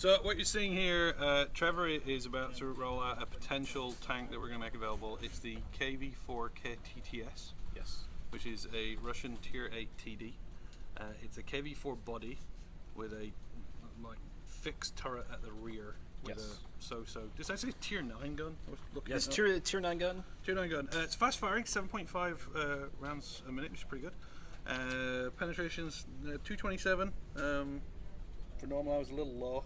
So what you're seeing here, Trevor is about to roll out a potential tank that we're going to make available. It's the KV4 KTTS. Yes. Which is a Russian Tier 8 TD. It's a KV4 body with a like fixed turret at the rear with a so-so. Does that say Tier 9 gun? Yes, Tier 9 gun. Tier 9 gun. It's fast firing, 7.5 rounds a minute, which is pretty good. Penetration's 227. For normal, I was a little low.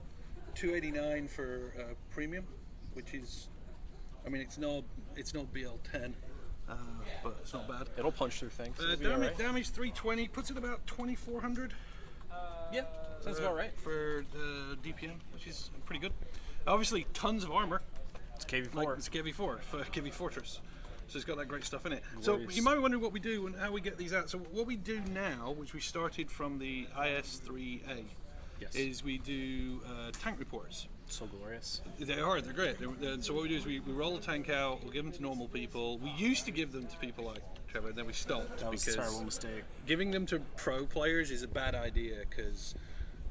289 for premium, which is, I mean, it's no BL10. But it's not bad. It'll punch through things. Damage 320, puts it about 2400. Yeah, sounds about right. For DPM, which is pretty good. Obviously, tons of armor. It's KV4. Like, it's KV4, for KV Fortress. So it's got that great stuff in it. So you might be wondering what we do and how we get these out. So what we do now, which we started from the IS-3A, is we do tank reports. So glorious. They are, they're great. So what we do is we roll a tank out, we'll give them to normal people. We used to give them to people like Trevor, then we stopped. That was a terrible mistake. Giving them to pro players is a bad idea because,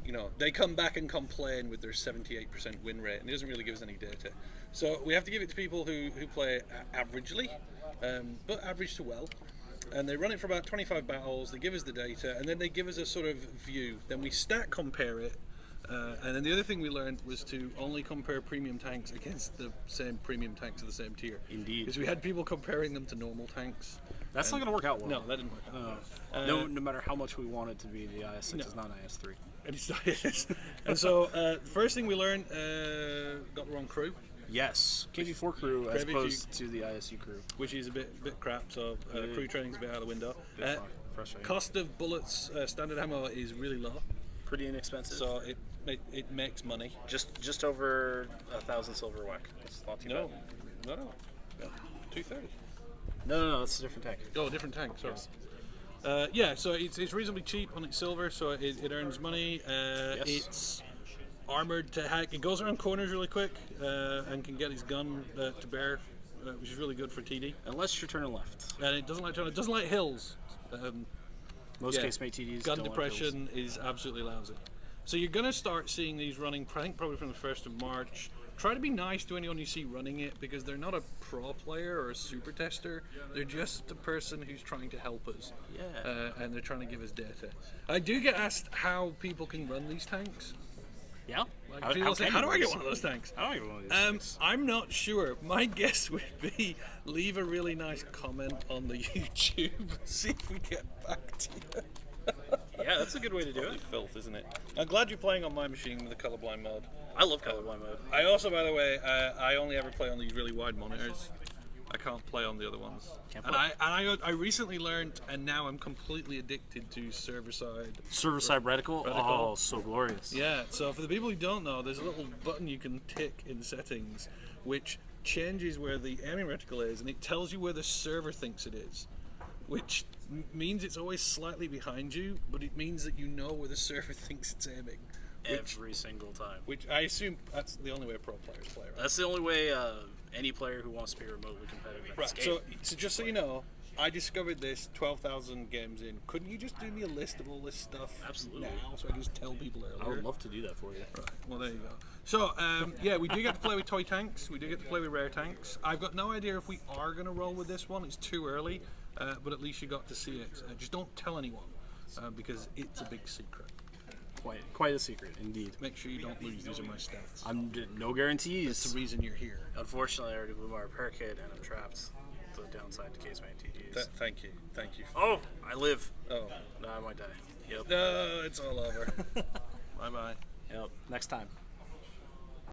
you know, they come back and complain with their 78% win rate and it doesn't really give us any data. So we have to give it to people who play averagely, but average to well. And they run it for about 25 battles, they give us the data, and then they give us a sort of view. Then we stat compare it. And then the other thing we learned was to only compare premium tanks against the same premium tanks of the same tier. Indeed. Because we had people comparing them to normal tanks. That's not going to work out well. No, that didn't work out. No matter how much we want it to be, the IS-6 is not IS-3. And it's not, yes. And so, the first thing we learned, got the wrong crew. Yes, KV4 crew as opposed to the ISU crew. Which is a bit crap, so crew training's a bit out of the window. Frustrating. Cost of bullets, standard ammo is really low. Pretty inexpensive. So it makes money. Just over 1,000 silver whack. It's not too bad. No. 230. No, that's a different tank. Oh, different tank. Sorry. Yes. So it's reasonably cheap on its silver, so it earns money. It's armored to hack. It goes around corners really quick and can get its gun to bear, which is really good for TD. Unless you're turning left. And it doesn't like turning. It doesn't like hills. Most casemate TDs gun don't depression like is absolutely lousy. So you're going to start seeing these running, I think probably from the 1st of March. Try to be nice to anyone you see running it because they're not a pro player or a super tester. They're just a person who's trying to help us. Yeah. And they're trying to give us data. I do get asked how people can run these tanks. Yeah. Like people say, how do I get one of those tanks? How do I get one of these tanks? I'm not sure. My guess would be leave a really nice comment on the YouTube. See if we get back to you. Yeah, that's a good way to do it. Filth, isn't it? I'm glad you're playing on my machine with the colorblind mode. I love colorblind mode. I also, by the way, I only ever play on these really wide monitors. I can't play on the other ones. I recently learned, and now I'm completely addicted to server-side. Server-side reticle? Oh, so glorious. Yeah, so for the people who don't know, there's a little button you can tick in settings, which changes where the aiming reticle is, and it tells you where the server thinks it is, which means it's always slightly behind you, but it means that you know where the server thinks it's aiming. Every single time. Which I assume that's the only way pro players play, right? That's the only way any player who wants to be remotely competitive right. So just so you know, I discovered this 12,000 games in. Couldn't you just do me a list of all this stuff Absolutely. now so I can just tell people earlier? I would love to do that for you. Right. Well, there you go. So, yeah, we do get to play with toy tanks. We do get to play with rare tanks. I've got no idea if we are going to roll with this one. It's too early, but at least you got to see it. Just don't tell anyone because it's a big secret. Quite a secret, indeed. Make sure you don't lose. These are my stats. No guarantees. That's the reason you're here. Unfortunately, I already blew my repair kit and I'm trapped. The downside to casemate TDs. Thank you. Oh, I live. Oh. No, I might die. Yep. No, it's all over. Bye-bye. Yep. Next time.